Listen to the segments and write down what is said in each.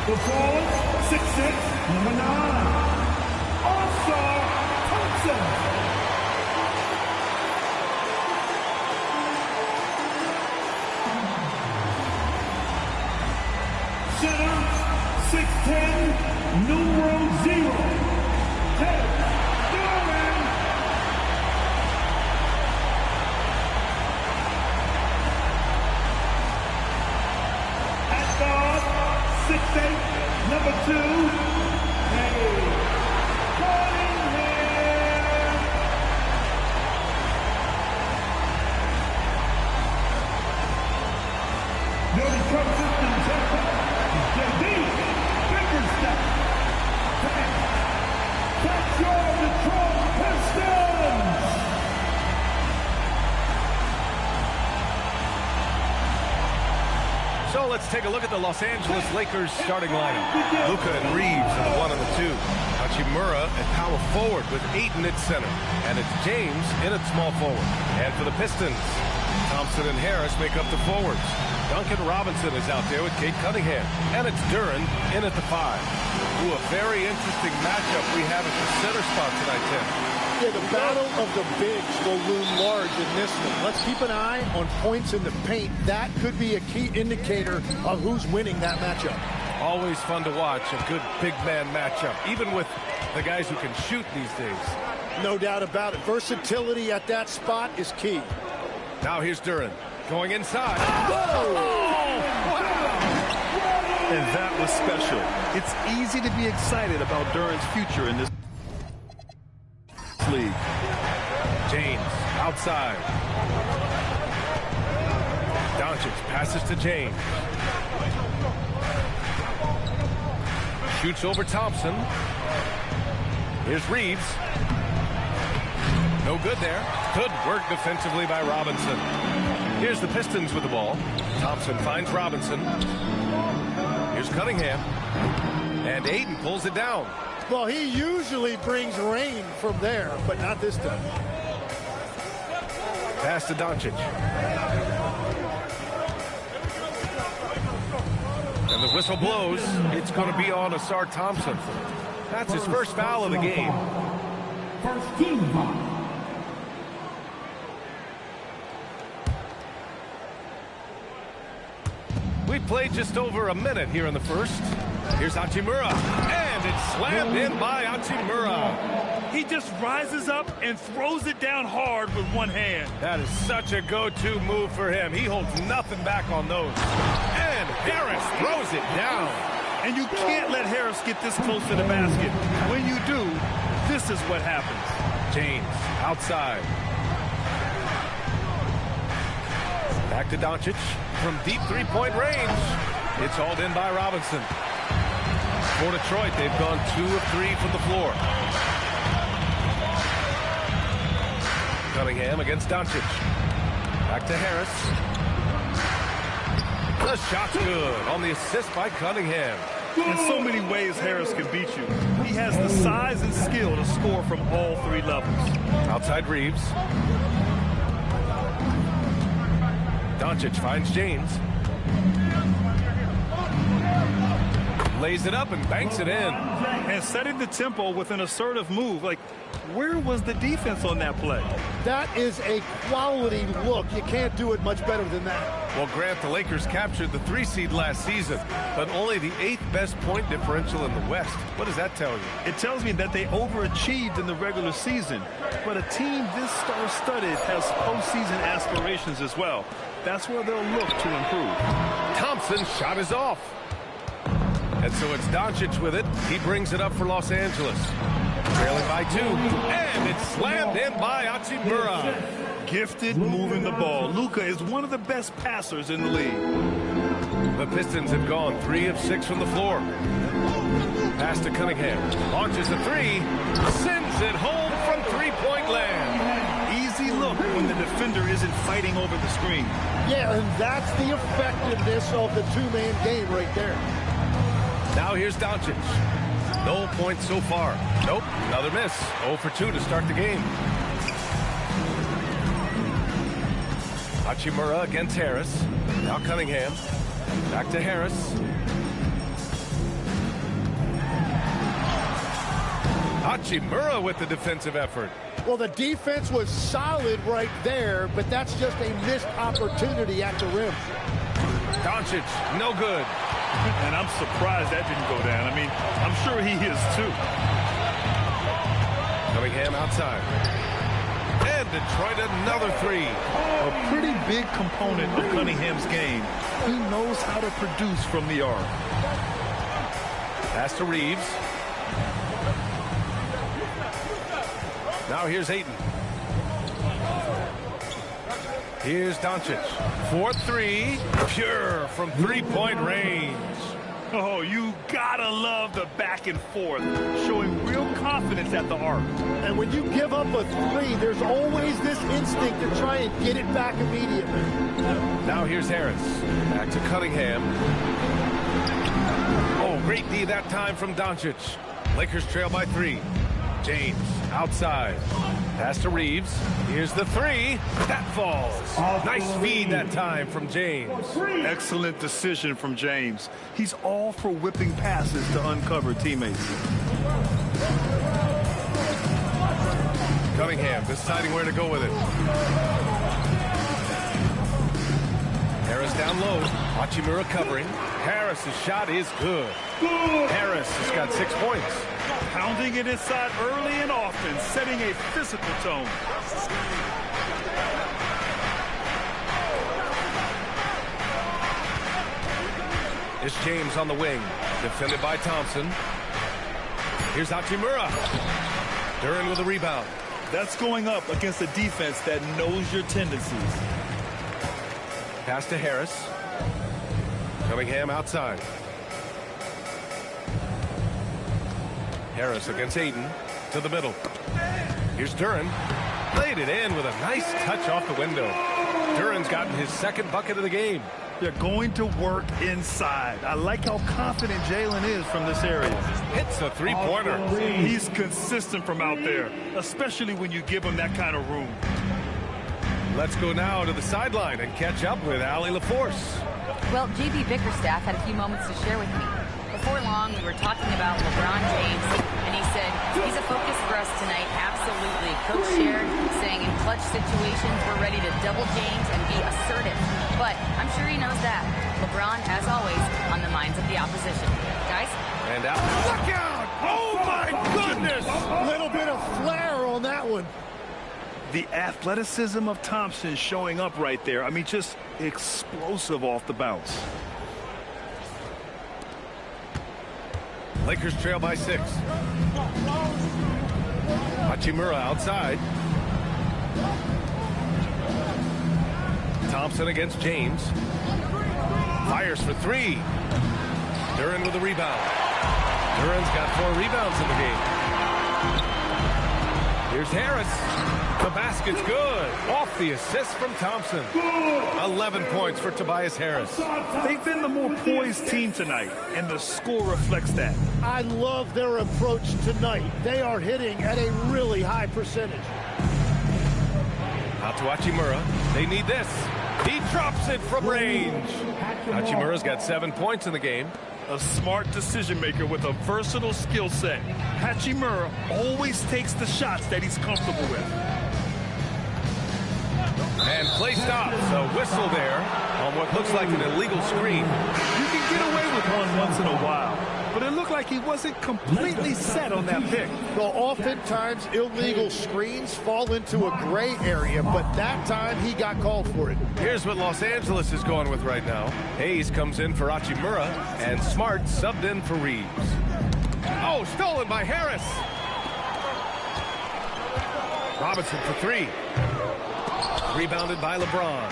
The forward, 6'6", number 9. All-Star Thompson. Center, 6'10", numero 0. Ted Duran. At guard, 6'8", number 2. Hey, Cunningham. Newly coaches in Tampa. JD, Bickerstaff. That's your Detroit Pistons. So let's take a look at the Los Angeles Lakers starting lineup. Luka and Reeves are the 1 and the 2. Hachimura at power forward with Ayton at center. And it's James in at small forward. And for the Pistons, Thompson and Harris make up the forwards. Duncan Robinson is out there with Kate Cunningham. And it's Duran in at the 5. Ooh, a very interesting matchup we have at the center spot tonight, Tim. Yeah, the battle of the bigs will loom large in this one. Let's keep an eye on points in the paint. That could be a key indicator of who's winning that matchup. Always fun to watch a good big man matchup, even with the guys who can shoot these days. No doubt about it. Versatility at that spot is key. Now here's Duran going inside. Whoa! And that was special. It's easy to be excited about Duran's future in this league. James outside. Doncic passes to James. Shoots over Thompson. Here's Reeves. No good there. Good work defensively by Robinson. Here's the Pistons with the ball. Thompson finds Robinson. Here's Cunningham. And Ayton pulls it down. Well, he usually brings rain from there, but not this time. Pass to Doncic. And the whistle blows. It's going to be on Asar Thompson. That's his first foul of the game. First team foul. We played just over a minute here in the first. Here's Hachimura. And it's slammed in by Hachimura. He just rises up and throws it down hard with one hand. That is such a go-to move for him. He holds nothing back on those. And Harris throws it down. And you can't let Harris get this close to the basket. When you do, this is what happens. James outside. Back to Doncic from deep three-point range. It's hauled in by Robinson. For Detroit, they've gone 2 of 3 from the floor. Cunningham against Doncic. Back to Harris. The shot's good on the assist by Cunningham. In so many ways, Harris can beat you. He has the size and skill to score from all 3 levels. Outside Reeves. Doncic finds James. Lays it up and banks it in. And setting the tempo with an assertive move. Like, where was the defense on that play? That is a quality look. You can't do it much better than that. Well, Grant, the Lakers captured the 3 seed last season, but only the 8th best point differential in the West. What does that tell you? It tells me that they overachieved in the regular season. But a team this star-studded has postseason aspirations as well. That's where they'll look to improve. Thompson's shot is off. And so it's Doncic with it. He brings it up for Los Angeles. Trailing by 2. And it's slammed in by Hachimura. Gifted moving the ball. Luka is one of the best passers in the league. The Pistons have gone 3 of 6 from the floor. Pass to Cunningham. Launches a 3. Sends it home from three-point land. Easy look when the defender isn't fighting over the screen. Yeah, and that's the effectiveness of the 2-man game right there. Now here's Doncic. No points so far. Nope, another miss. 0 for 2 to start the game. Hachimura against Harris. Now Cunningham. Back to Harris. Hachimura with the defensive effort. Well, the defense was solid right there, but that's just a missed opportunity at the rim. Doncic, no good. And I'm surprised that didn't go down. I mean, I'm sure he is too. Cunningham outside. And Detroit another three. A pretty big component of Cunningham's game. He knows how to produce from the arc. Pass to Reeves. Now here's Ayton. Here's Doncic. 4-3. Pure from three-point range. Oh, you gotta love the back and forth, showing real confidence at the arc. And when you give up a three, there's always this instinct to try and get it back immediately. Now here's Harris. Back to Cunningham. Oh, great D that time from Doncic. Lakers trail by 3. James outside. Pass to Reeves. Here's the three. That falls. Nice feed that time from James. Excellent decision from James. He's all for whipping passes to uncover teammates. Cunningham deciding where to go with it. Harris down low. Hachimura covering. Harris's shot is good. Harris has got 6 points. Pounding it inside early and often, setting a physical tone. It's James on the wing. Defended by Thompson. Here's Hachimura. Duran with a rebound. That's going up against a defense that knows your tendencies. Pass to Harris. Cunningham outside. Harris against Ayton to the middle. Here's Duran. Laid it in with a nice touch off the window. Duran's gotten his second bucket of the game. They're going to work inside. I like how confident Jalen is from this area. Hits a three-pointer. He's consistent from out there, especially when you give him that kind of room. Let's go now to the sideline and catch up with Allie LaForce. Well, JB Bickerstaff had a few moments to share with me. Before long, we were talking about LeBron James, and he said, he's a focus for us tonight, absolutely. Coach shared, saying in clutch situations, we're ready to double James and be assertive. But I'm sure he knows that. LeBron, as always, on the minds of the opposition. Guys? And out. Look out! Oh, my goodness! A little bit of flair on that one. The athleticism of Thompson showing up right there. I mean, just explosive off the bounce. Lakers trail by 6. Hachimura outside. Thompson against James. Fires for 3. Duran with a rebound. Duran's got 4 rebounds in the game. Here's Harris. The basket's good. Off the assist from Thompson. 11 points for Tobias Harris. They've been the more poised team tonight, and the score reflects that. I love their approach tonight. They are hitting at a really high percentage. Out to Hachimura. They need this. He drops it from range. Hachimura's got 7 points in the game. A smart decision maker with a versatile skill set. Hachimura always takes the shots that he's comfortable with. And play stops. A whistle there on what looks like an illegal screen. You can get away with one once in a while, but it looked like he wasn't completely set on that pick. Well, oftentimes illegal screens fall into a gray area, but that time he got called for it. Here's what Los Angeles is going with right now. Hayes comes in for Hachimura, and Smart subbed in for Reeves. Oh, stolen by Harris. Robinson for 3. Rebounded by LeBron.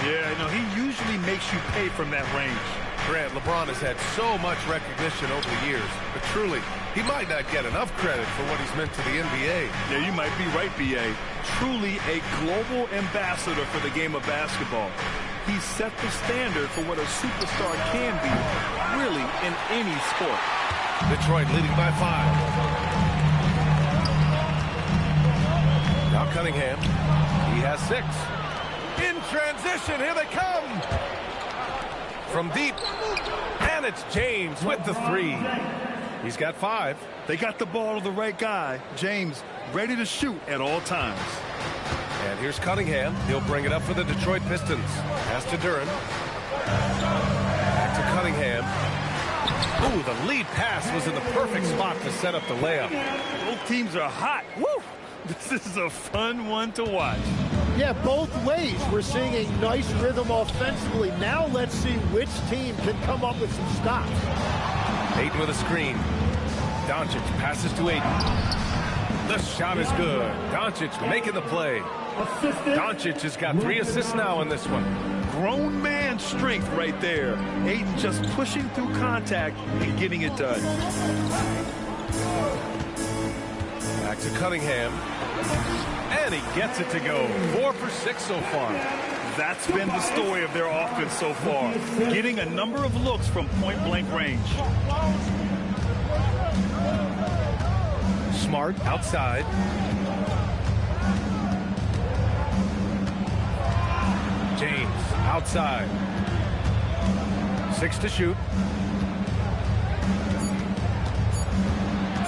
Yeah, no, he usually makes you pay from that range. Grant, LeBron has had so much recognition over the years, but truly, he might not get enough credit for what he's meant to the NBA. Yeah, you might be right, B.A. Truly a global ambassador for the game of basketball. He set the standard for what a superstar can be, really, in any sport. Detroit leading by 5. Now Cunningham. He has 6. In transition, here they come. From deep. And it's James with the 3. He's got 5. They got the ball to the right guy. James ready to shoot at all times. And here's Cunningham. He'll bring it up for the Detroit Pistons. Pass to Duren. Back to Cunningham. Ooh, the lead pass was in the perfect spot to set up the layup. Both teams are hot. Woo! This is a fun one to watch. Yeah, both ways. We're seeing a nice rhythm offensively. Now let's see which team can come up with some stops. Ayton with a screen. Doncic passes to Ayton. The shot is good. Doncic making the play. Doncic has got 3 assists now in this one. Grown man strength right there. Ayton just pushing through contact and getting it done. Back to Cunningham. And he gets it to go. 4 for 6 so far. That's been the story of their offense so far. Getting a number of looks from point-blank range. Smart outside. James outside. 6 to shoot.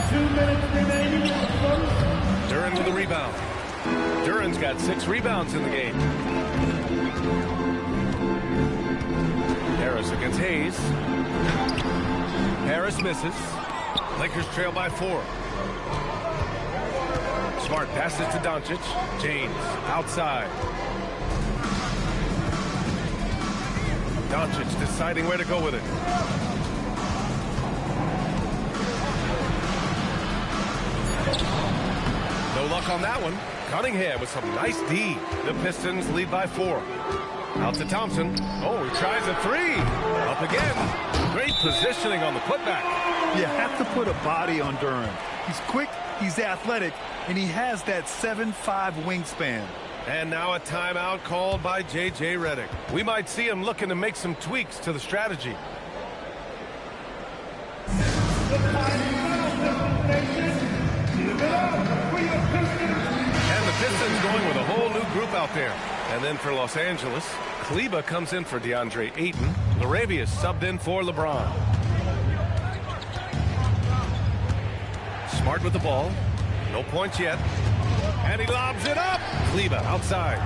2 minutes remaining. Duren with a rebound. Duren's got 6 rebounds in the game. Harris against Hayes. Harris misses. Lakers trail by 4. Smart passes to Doncic. James outside. Doncic deciding where to go with it. No luck on that one. Cunningham with some nice D. The Pistons lead by 4. Out to Thompson. Oh, he tries a 3. Up again. Great positioning on the putback. You have to put a body on Duren. He's quick, he's athletic, and he has that 7'5" wingspan. And now a timeout called by J.J. Redick. We might see him looking to make some tweaks to the strategy. And the Pistons going with a whole new group out there. And then for Los Angeles, Kleba comes in for DeAndre Ayton. Laravia subbed in for LeBron. Smart with the ball. No points yet. And he lobs it up. Kleba outside.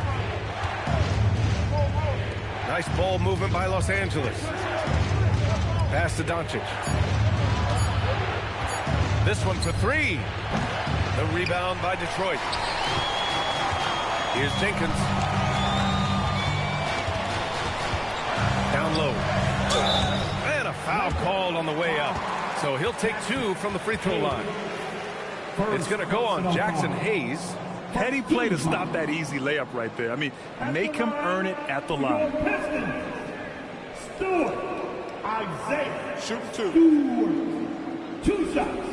Nice ball movement by Los Angeles. Pass to Doncic. This one for 3. The rebound by Detroit. Here's Jenkins. Down low. And a foul called on the way up. So he'll take 2 from the free throw line. It's going to go on Jackson Hayes. Heady play to stop that easy layup right there. I mean, make him earn it at the line. Stewart. Isaiah. Shoot 2. Stewart. 2 shots.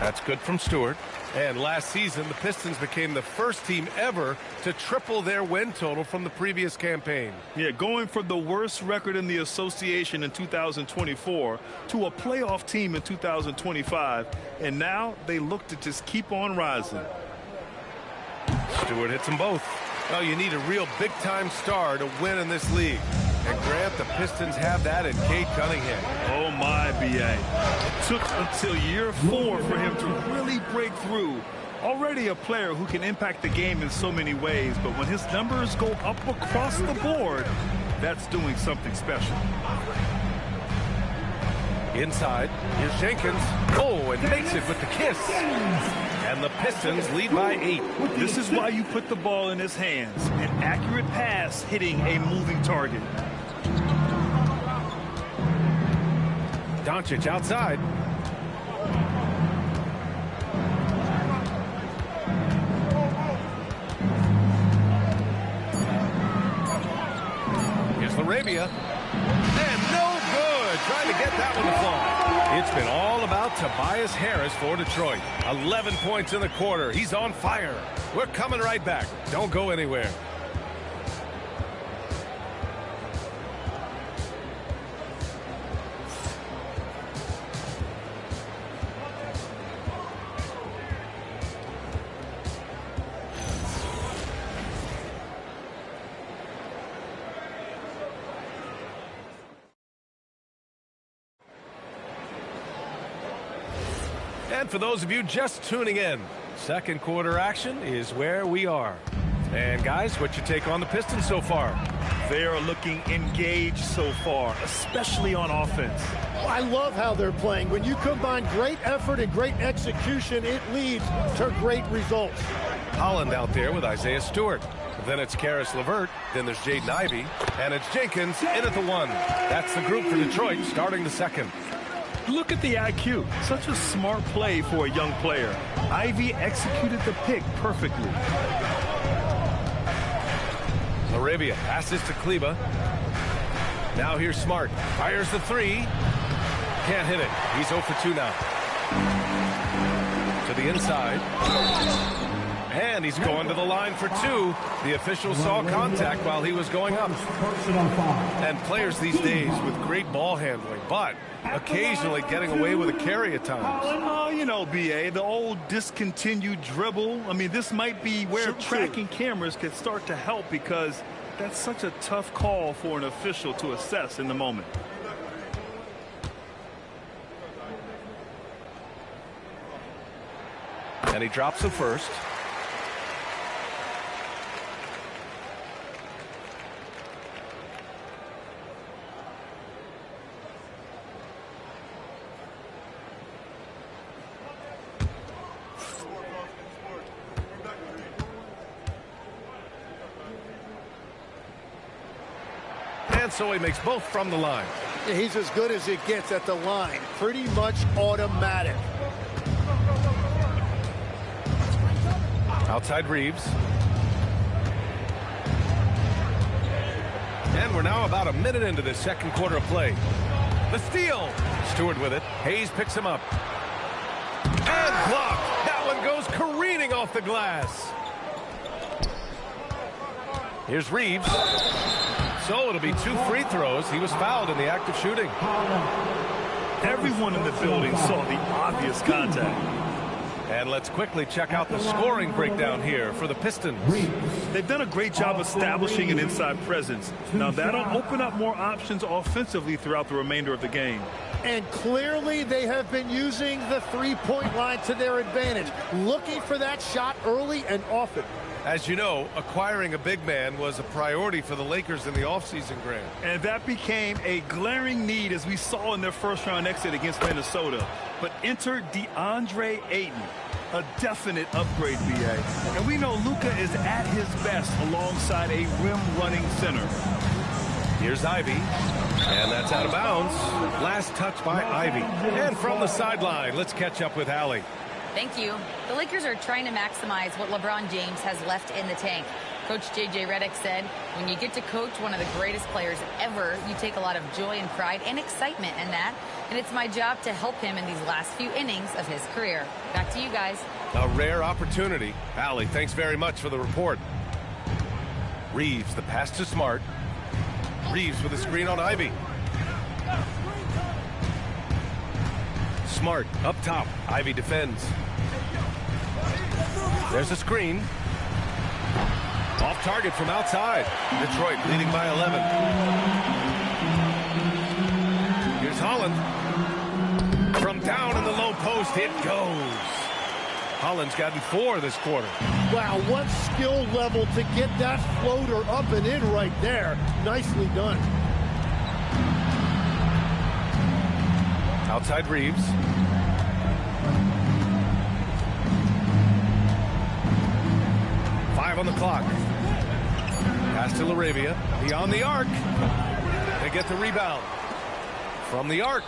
That's good from Stewart. And last season, the Pistons became the first team ever to triple their win total from the previous campaign. Yeah, going from the worst record in the association in 2024 to a playoff team in 2025. And now they look to just keep on rising. Stewart hits them both. Oh, you need a real big-time star to win in this league. And Grant, the Pistons have that in Cade Cunningham. Oh, my, B.A. It took until year 4 for him to really break through. Already a player who can impact the game in so many ways, but when his numbers go up across the board, that's doing something special. Inside, here's Jenkins. Oh, and makes it with the kiss. And the Pistons lead by 8. This is why you put the ball in his hands. An accurate pass hitting a moving target. Doncic outside. Here's Laravia. And no good. Trying to get that one to fall. It's been all about Tobias Harris for Detroit. 11 points in the quarter. He's on fire. We're coming right back. Don't go anywhere. And for those of you just tuning in, second quarter action is where we are. And guys, what's your take on the Pistons so far? They are looking engaged so far, especially on offense. I love how they're playing. When you combine great effort and great execution, it leads to great results. Holland out there with Isaiah Stewart. Then it's Karis LeVert. Then there's Jaden Ivey. And it's Jenkins in at the 1. That's the group for Detroit starting the second. Look at the IQ. Such a smart play for a young player. Ivey executed the pick perfectly. Arabia passes to Kleba. Now here's Smart. Fires the 3. Can't hit it. He's 0 for 2 now. To the inside. And he's going to the line for 2. The official saw contact while he was going up. And players these days with great ball handling, but occasionally getting away with a carry at times. Oh, you know, B.A., the old discontinued dribble. I mean, this might be where tracking cameras could start to help, because that's such a tough call for an official to assess in the moment. And he drops the first. And so he makes both from the line. He's as good as it gets at the line. Pretty much automatic. Outside Reeves. And we're now about a minute into this second quarter of play. The steal. Stewart with it. Hayes picks him up. And blocked. That one goes careening off the glass. Here's Reeves. So it'll be 2 free throws. He was fouled in the act of shooting. Everyone in the building saw the obvious contact. And let's quickly check out the scoring breakdown here for the Pistons. They've done a great job establishing an inside presence. Now that'll open up more options offensively throughout the remainder of the game. And clearly they have been using the three-point line to their advantage, looking for that shot early and often. As you know, acquiring a big man was a priority for the Lakers in the offseason, Grant. And that became a glaring need, as we saw in their first-round exit against Minnesota. But enter DeAndre Ayton, a definite upgrade, B.A. And we know Luka is at his best alongside a rim-running center. Here's Ivey, and that's out of bounds. Last touch by Ivey. And from the sideline, let's catch up with Allie. Thank you. The Lakers are trying to maximize what LeBron James has left in the tank. Coach J.J. Redick said, when you get to coach one of the greatest players ever, you take a lot of joy and pride and excitement in that. And it's my job to help him in these last few innings of his career. Back to you guys. A rare opportunity. Allie, thanks very much for the report. Reeves, the pass to Smart. Reeves with a screen on Ivey. Smart up top. Ivey defends. There's a screen. Off target from outside. Detroit leading by 11. Here's Holland. From down in the low post, it goes. Holland's gotten 4 this quarter. Wow, what skill level to get that floater up and in right there. Nicely done. Outside Reeves. On the clock. Pass to Arabia. Beyond the arc. They get the rebound. From the arc.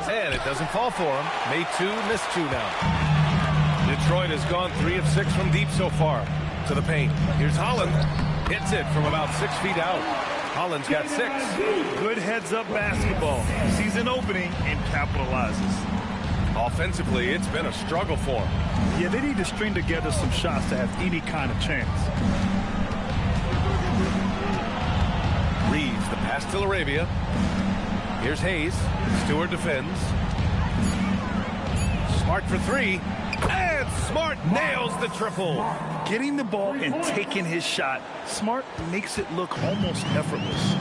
And it doesn't fall for him. Made 2, missed 2 now. Detroit has gone 3 of 6 from deep so far. To the paint. Here's Holland. Hits it from about 6 feet out. Holland's got 6. Good heads-up basketball. Sees an opening and capitalizes. Offensively, it's been a struggle for him. Yeah, they need to string together some shots to have any kind of chance. Reeves, the pass to Arabia. Here's Hayes. Stewart defends. Smart for 3. And Smart nails the triple. Getting the ball and taking his shot, Smart makes it look almost effortless.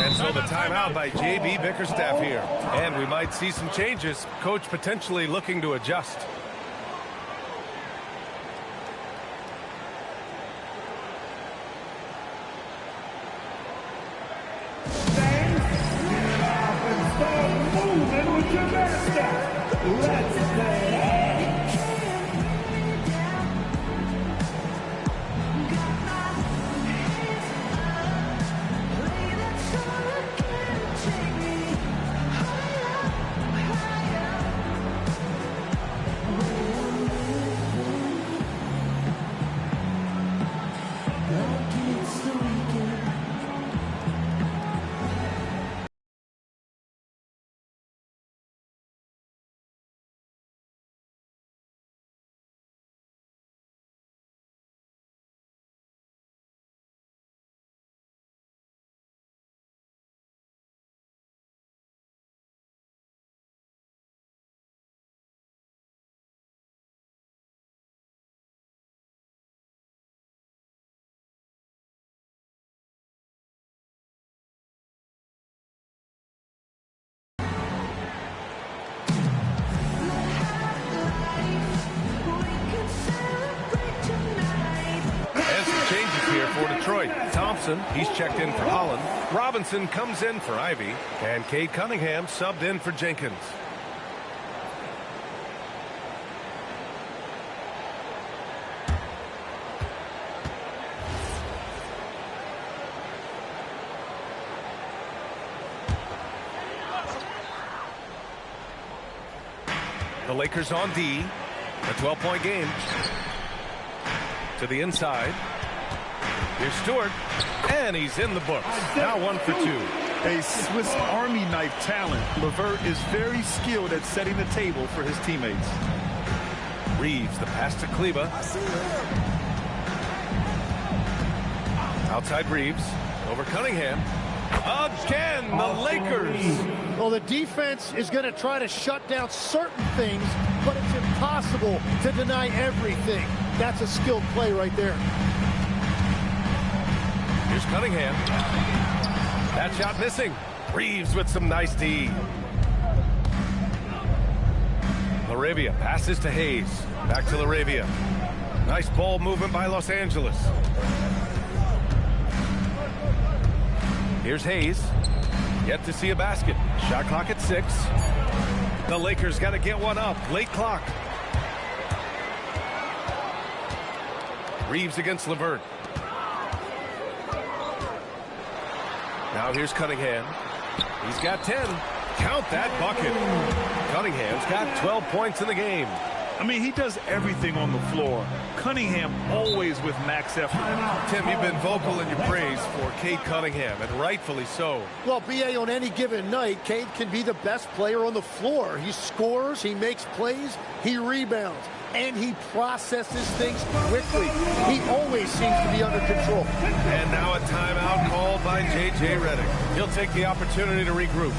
And So the timeout by J.B. Bickerstaff here. And we might see some changes. Coach potentially looking to adjust. Moving with your master. Let's play. For Detroit, Thompson, he's checked in for Holland. Robinson comes in for Ivy. And Cade Cunningham subbed in for Jenkins. The Lakers on D. A 12-point game. To the inside. Here's Stewart, and he's in the books. Now 1 for 2. A Swiss Army knife talent. LeVert is very skilled at setting the table for his teammates. Reeves, the pass to Kleba. Outside Reeves, over Cunningham. Again, the Lakers. Well, the defense is going to try to shut down certain things, but it's impossible to deny everything. That's a skilled play right there. Here's Cunningham. That shot missing. Reeves with some nice D. Laravia passes to Hayes. Back to Laravia. Nice ball movement by Los Angeles. Here's Hayes. Yet to see a basket. Shot clock at 6. The Lakers got to get one up. Late clock. Reeves against LeVert. Now here's Cunningham. He's got 10. Count that bucket. Cunningham's got 12 points in the game. I mean, he does everything on the floor. Cunningham always with max effort. Tim, you've been vocal in your praise for Cade Cunningham, and rightfully so. Well, B.A., on any given night, Cade can be the best player on the floor. He scores, he makes plays, he rebounds, and he processes things quickly. He always seems to be under control. And now a timeout called by J.J. Redick. He'll take the opportunity to regroup.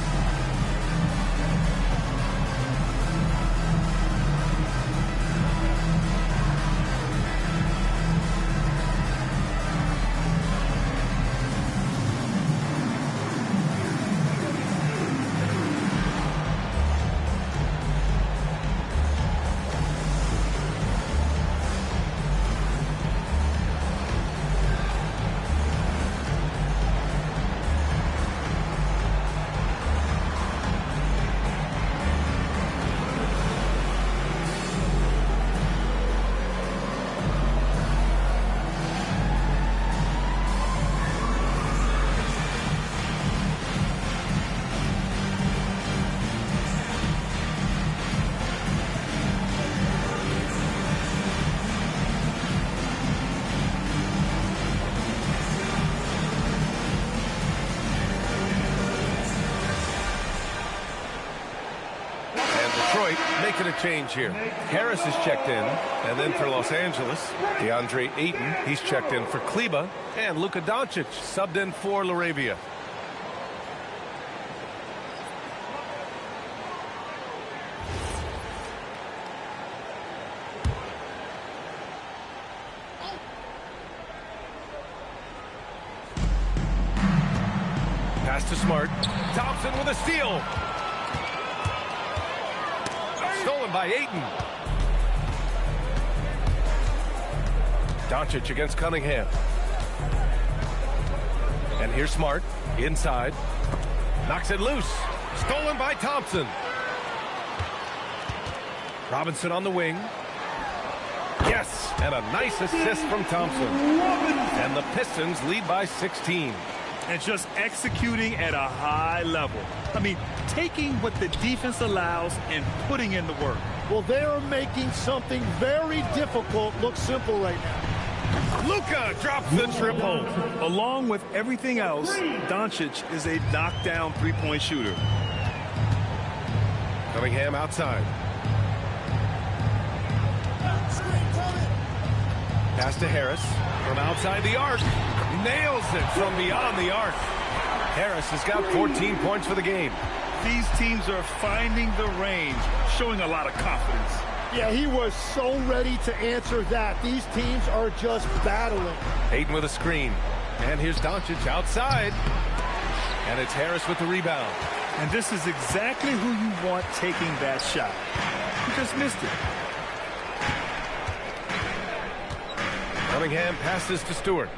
Making a change here. Harris is checked in, and then for Los Angeles, DeAndre Ayton, he's checked in for Kleba, and Luka Doncic subbed in for Laravia. Pass to Smart. Thompson with a steal. Stolen by Ayton. Doncic against Cunningham. And here's Smart. Inside. Knocks it loose. Stolen by Thompson. Robinson on the wing. Yes, and a nice assist from Thompson. And the Pistons lead by 16. And just executing at a high level. I mean, taking what the defense allows and putting in the work. Well, they're making something very difficult look simple right now. Luka drops the triple. Along with everything else, Doncic is a knockdown three-point shooter. Cunningham outside. Pass to Harris from outside the arc. Nails it from beyond the arc. Harris has got 14 points for the game. These teams are finding the range, showing a lot of confidence. Yeah, he was so ready to answer that. These teams are just battling. Ayton with a screen. And here's Doncic outside. And it's Harris with the rebound. And this is exactly who you want taking that shot. He just missed it. Cunningham passes to Stewart.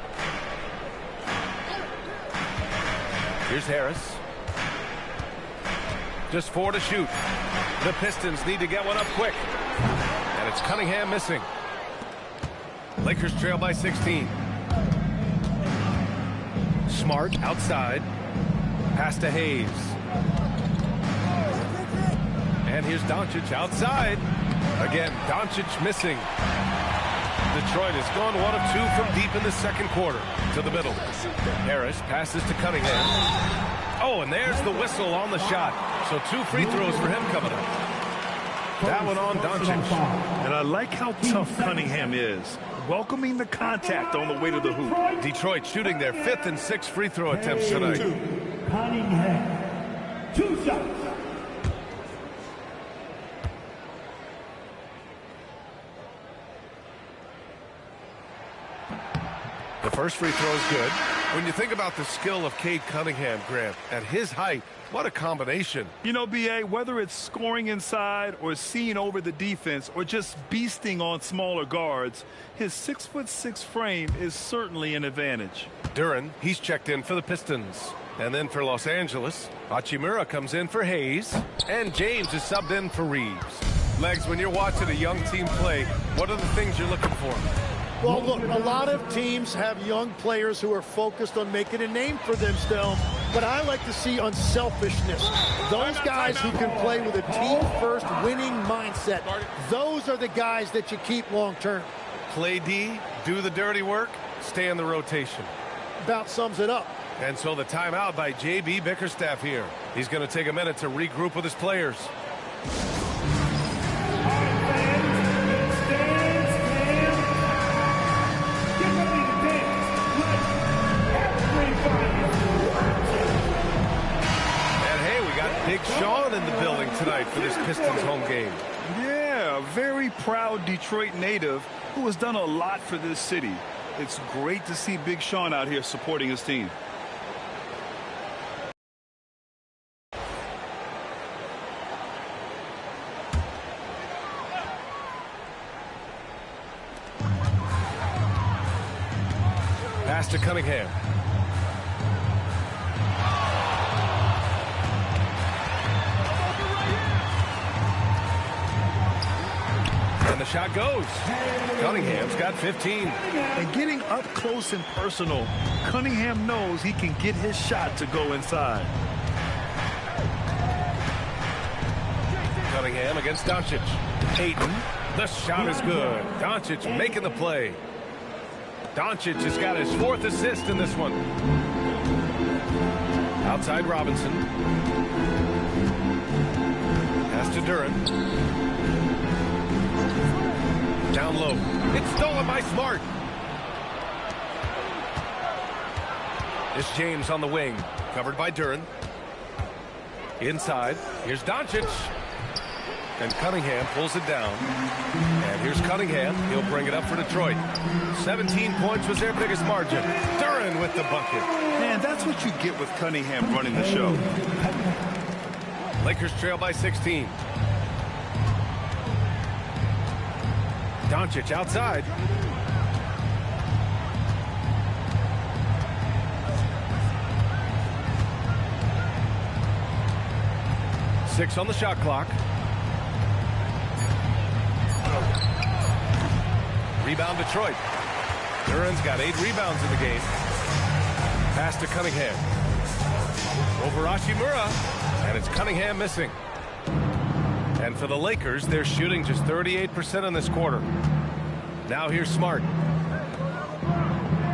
Here's Harris. Just 4 to shoot. The Pistons need to get one up quick. And it's Cunningham missing. Lakers trail by 16. Smart outside. Pass to Hayes. And here's Doncic outside. Again, Doncic missing. Detroit has gone 1 of 2 from deep in the second quarter. To the middle. Harris passes to Cunningham. Oh, and there's the whistle on the shot. So 2 free throws for him coming up. That one on Doncic. And I like how tough Cunningham is. Welcoming the contact on the way to the hoop. Detroit shooting their 5th and 6th free throw attempts tonight. Cunningham. 2 shots. The first free throw is good. When you think about the skill of Cade Cunningham, Grant, at his height, what a combination. You know, B.A., whether it's scoring inside or seeing over the defense or just beasting on smaller guards, his 6'6" frame is certainly an advantage. Duren, he's checked in for the Pistons. And then for Los Angeles, Hachimura comes in for Hayes. And James is subbed in for Reeves. Legs, when you're watching a young team play, what are the things you're looking for? Well, look, a lot of teams have young players who are focused on making a name for themselves, but I like to see unselfishness. Those guys who can play with a team-first winning mindset, those are the guys that you keep long-term. Play D, do the dirty work, stay in the rotation. About sums it up. And so the timeout by J.B. Bickerstaff here. He's going to take a minute to regroup with his players. Big Sean in the building tonight for this Pistons home game. Yeah, a very proud Detroit native who has done a lot for this city. It's great to see Big Sean out here supporting his team. Pass to Cunningham. And the shot goes. Cunningham's got 15. And getting up close and personal, Cunningham knows he can get his shot to go inside. Cunningham against Doncic. Ayton. The shot is good. Doncic making the play. Doncic has got his 4th assist in this one. Outside Robinson. Pass to Duren. Down low. It's stolen by Smart. It's James on the wing. Covered by Duren. Inside. Here's Doncic. And Cunningham pulls it down. And here's Here's Cunningham. He'll bring it up for Detroit. 17 points was their biggest margin. Duren with the bucket. Man, that's what you get with Cunningham running the show. Lakers trail by 16. Doncic outside. Six on the shot clock. Rebound Detroit. Duren's got 8 rebounds in the game. Pass to Cunningham. Over Hachimura. And it's Cunningham missing. And for the Lakers, they're shooting just 38% in this quarter. Now here's Smart.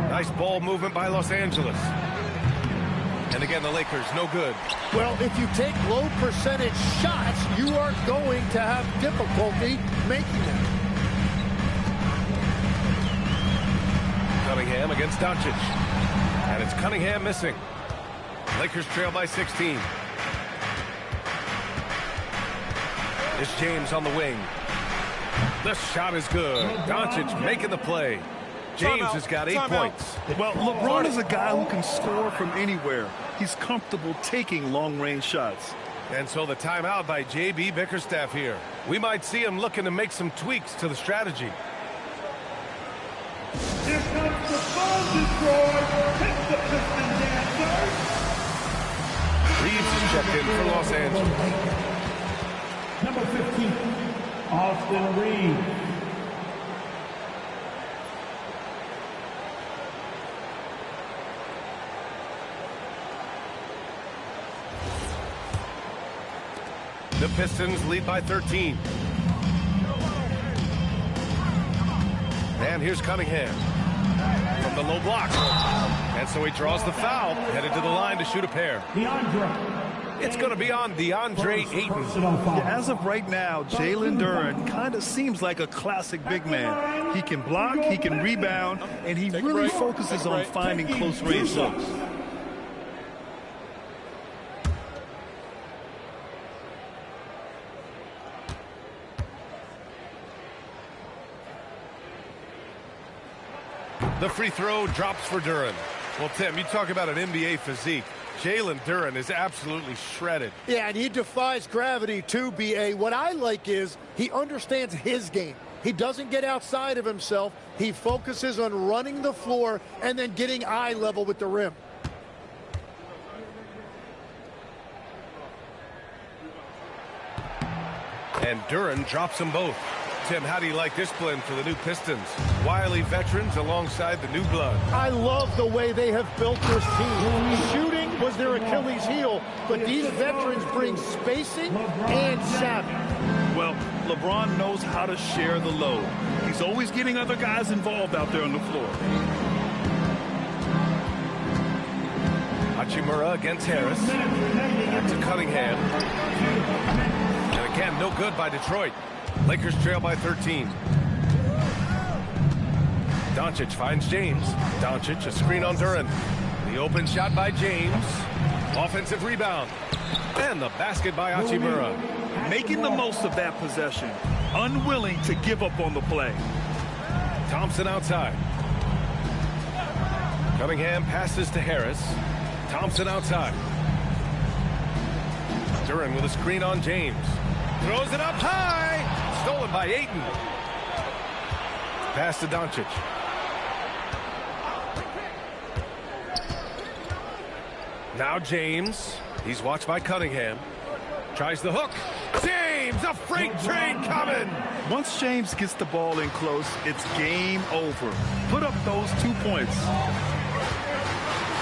Nice ball movement by Los Angeles. And again, the Lakers, no good. Well, if you take low percentage shots, you are going to have difficulty making them. Cunningham against Doncic. And it's Cunningham missing. Lakers trail by 16. It's James on the wing. The shot is good. Doncic making the play. James has got 8 points. Well, LeBron is a guy who can score from anywhere. He's comfortable taking long-range shots. And so the timeout by J.B. Bickerstaff here. We might see him looking to make some tweaks to the strategy. Here comes the ball destroyer. Hit the Pistons answer. Reeves is checked in for Los Angeles. Number 15, Austin Reeves. The Pistons lead by 13. And here's Cunningham from the low block. And so he draws the foul, headed to the line to shoot a pair. It's going to be on DeAndre Ayton. Yeah, as of right now, Jalen Duren kind of seems like a classic big man. He can block, he can rebound, and he really focuses on finding close-range looks. The free throw drops for Duren. Well, Tim, you talk about an NBA physique. Jalen Duren is absolutely shredded. Yeah, and he defies gravity too, B.A. What I like is he understands his game. He doesn't get outside of himself. He focuses on running the floor and then getting eye level with the rim. And Duren drops them both. Tim, how do you like this blend for the new Pistons? Wily veterans alongside the new blood. I love the way they have built this team. Shooting was their Achilles heel, but these veterans bring spacing and savvy. Well, LeBron knows how to share the load. He's always getting other guys involved out there on the floor. Hachimura against Harris. Back to Cunningham. And again, no good by Detroit. Lakers trail by 13. Doncic finds James. Doncic, a screen on Duren. The open shot by James. Offensive rebound. And the basket by Hachimura. Making the most of that possession. Unwilling to give up on the play. Thompson outside. Cunningham passes to Harris. Thompson outside. Duren with a screen on James. Throws it up high. Stolen by Ayton. Pass to Doncic. Now James. He's watched by Cunningham. Tries the hook. James, a freight train coming. Once James gets the ball in close, it's game over. Put up those 2 points.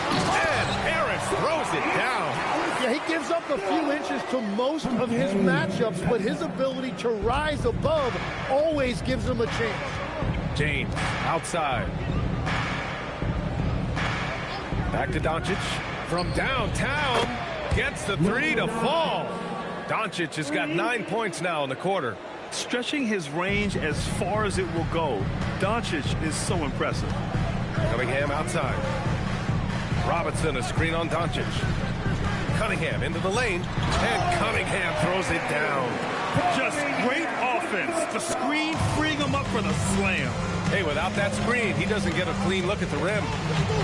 And Harris throws it down. Yeah, he gives up a few inches to most of his matchups, but his ability to rise above always gives him a chance. James outside. Back to Doncic. From downtown. Gets the three to fall. Doncic has got 9 points now in the quarter. Stretching his range as far as it will go. Doncic is so impressive. Cunningham outside. Robinson, a screen on Doncic. Cunningham into the lane, and Cunningham throws it down. Just great offense. The screen freeing him up for the slam. Hey, without that screen, he doesn't get a clean look at the rim.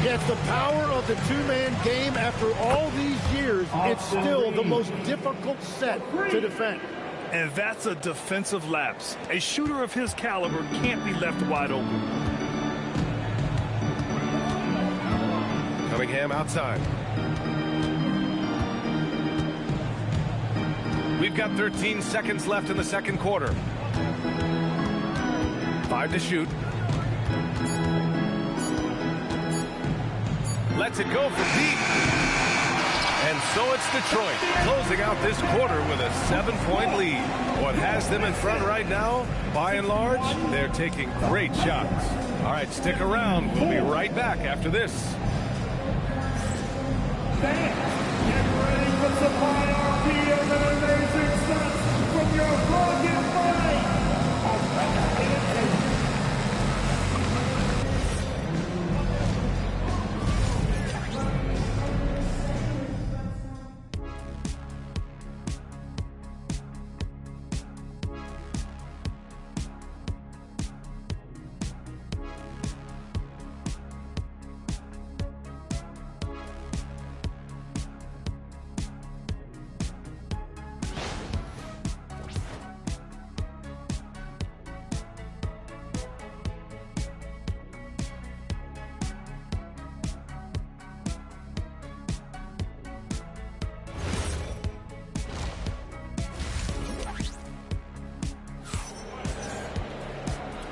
It's the power of the two-man game. After all these years, it's still the most difficult set to defend. And that's a defensive lapse. A shooter of his caliber can't be left wide open. Cunningham outside. We've got 13 seconds left in the second quarter. 5 to shoot. Lets it go from deep. And so it's Detroit closing out this quarter with a 7-point lead. What has them in front right now, by and large, they're taking great shots. All right, stick around. We'll be right back after this. Fans, get ready for some hierarchy of an amazing stunts from your rugged mind.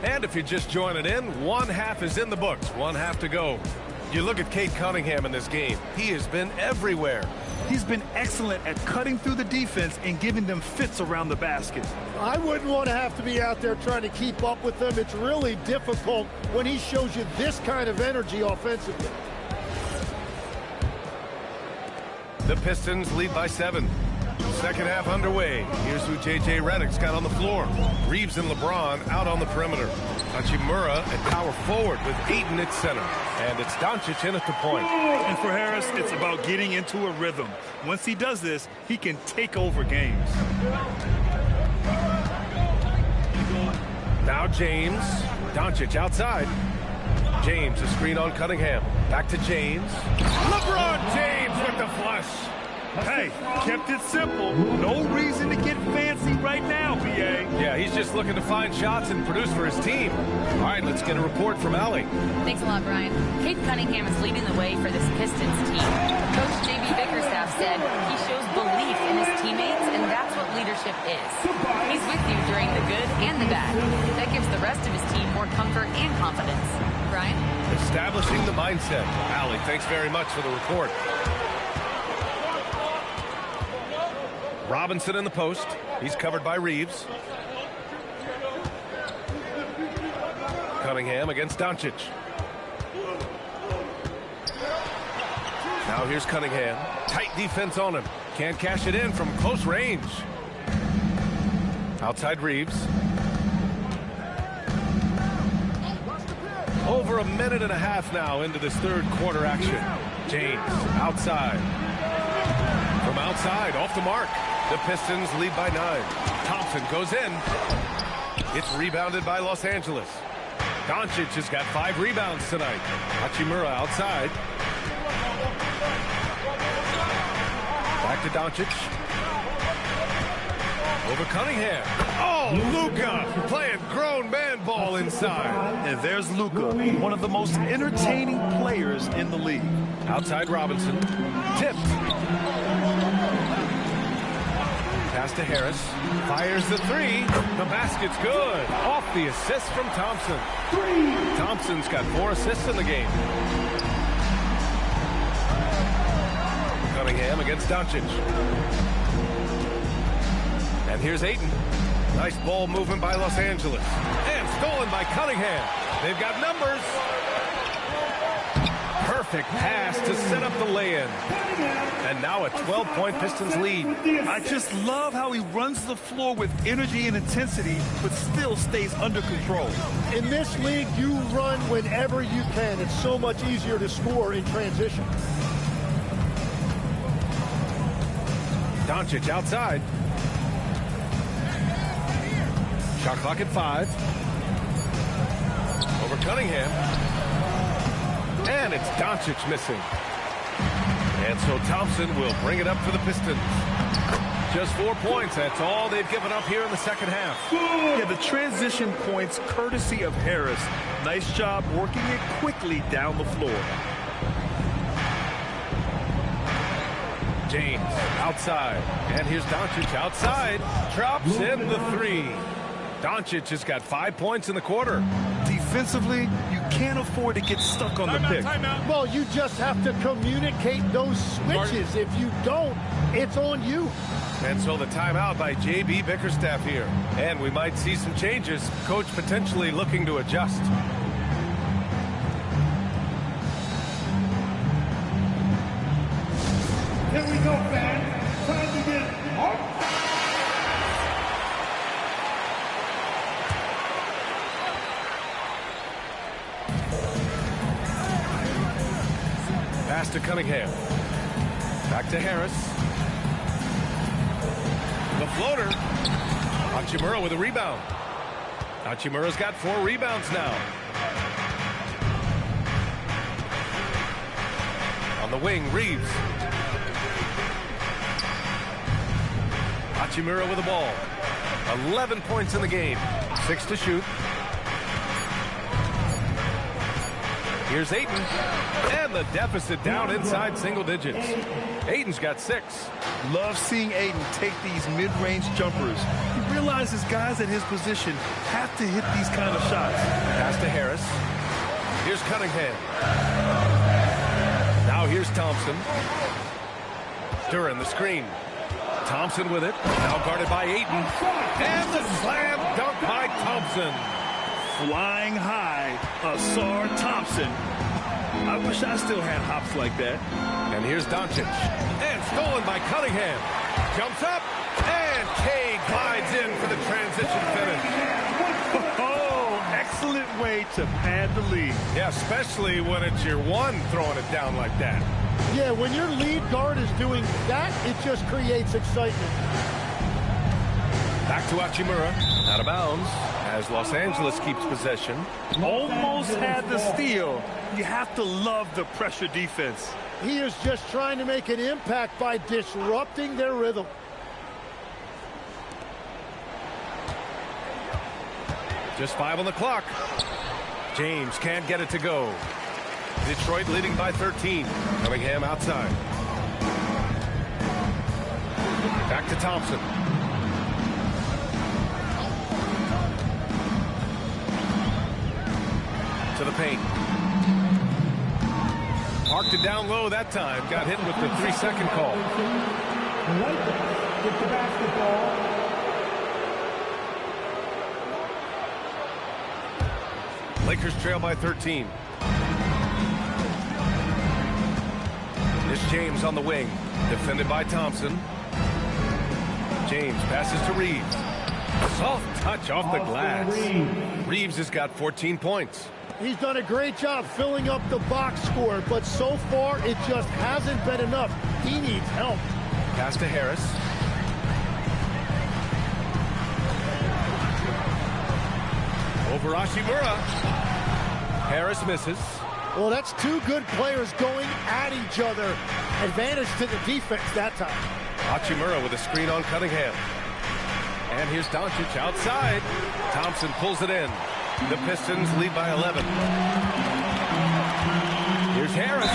And if you're just joining in, one half is in the books, one half to go. You look at Cade Cunningham in this game. He has been everywhere. He's been excellent at cutting through the defense and giving them fits around the basket. I wouldn't want to have to be out there trying to keep up with him. It's really difficult when he shows you this kind of energy offensively. The Pistons lead by 7. Second half underway. Here's who J.J. Redick's got on the floor. Reeves and LeBron out on the perimeter. Hachimura at power forward with Ayton at center. And it's Doncic in at the point. And for Harris, it's about getting into a rhythm. Once he does this, he can take over games. Now James. Doncic outside. James, a screen on Cunningham. Back to James. LeBron James with the flush. Hey, kept it simple. No reason to get fancy right now, BA. Yeah, he's just looking to find shots and produce for his team. All right, let's get a report from Allie. Thanks a lot, Brian. Cade Cunningham is leading the way for this Pistons team. Coach J.B. Bickerstaff said he shows belief in his teammates, and that's what leadership is. He's with you during the good and the bad. That gives the rest of his team more comfort and confidence. Brian? Establishing the mindset. Allie, thanks very much for the report. Robinson in the post. He's covered by Reeves. Cunningham against Doncic. Now here's Cunningham. Tight defense on him. Can't cash it in from close range. Outside Reeves. Over a minute and a half now into this third quarter action. James outside. From outside, off the mark. The Pistons lead by 9. Thompson goes in. It's rebounded by Los Angeles. Doncic has got 5 rebounds tonight. Hachimura outside. Back to Doncic. Over Cunningham. Oh, Luka playing grown man ball inside. And there's Luka, one of the most entertaining players in the league. Outside Robinson. Tipped. Pass to Harris. Fires the 3. The basket's good. Off the assist from Thompson. Thompson's got 4 assists in the game. Cunningham against Doncic. And here's Ayton. Nice ball movement by Los Angeles. And stolen by Cunningham. They've got numbers. Perfect pass to set up the lay-in. And now a 12-point Pistons lead. I just love how he runs the floor with energy and intensity, but still stays under control. In this league, you run whenever you can. It's so much easier to score in transition. Doncic outside. Shot clock at 5. Cunningham. And it's Doncic missing. And so Thompson will bring it up for the Pistons. Just 4 points. That's all they've given up here in the second half. Yeah, the transition points courtesy of Harris. Nice job working it quickly down the floor. James outside. And here's Doncic outside. Drops in the three. Doncic has got 5 points in the quarter. Defensively, you can't afford to get stuck on the pick. Well, you just have to communicate those switches. If you don't, it's on you. And so the timeout by J.B. Bickerstaff here. And we might see some changes. Coach potentially looking to adjust. Here we go, fans. Time to get marked. Pass to Cunningham. Back to Harris. The floater. Hachimura with a rebound. Hachimura's got 4 rebounds now. On the wing, Reeves. Hachimura with the ball. 11 points in the game. 6 to shoot. Here's Ayton. And the deficit down inside single digits. Ayton's got 6. Love seeing Ayton take these mid-range jumpers. He realizes guys at his position have to hit these kind of shots. Pass to Harris. Here's Cunningham. Now here's Thompson. Duran the screen. Thompson with it. Now guarded by Ayton. And the slam dunk by Thompson. Flying high, Asar Thompson. I wish I still had hops like that. And here's Doncic. And stolen by Cunningham. Jumps up. And K glides in for the transition finish. Oh, excellent way to pad the lead. Yeah, especially when it's your one throwing it down like that. Yeah, when your lead guard is doing that, it just creates excitement. Back to Hachimura. Out of bounds as Los Angeles keeps possession. Almost had the steal. You have to love the pressure defense. He is just trying to make an impact by disrupting their rhythm. Just 5 on the clock. James can't get it to go. Detroit leading by 13. Cunningham outside. Back to Thompson. To the paint. Parked it down low that time. Got hit with the 3-second call. Lakers with the basketball. Lakers trail by 13. It's James on the wing. Defended by Thompson. James passes to Reeves. Soft touch off the glass. Reeves has got 14 points. He's done a great job filling up the box score, but so far it just hasn't been enough. He needs help. Pass to Harris. Over Hachimura. Harris misses. Well, that's 2 good players going at each other. Advantage to the defense that time. Hachimura with a screen on Cunningham. And here's Doncic outside. Thompson pulls it in. The Pistons lead by 11. Here's Harris.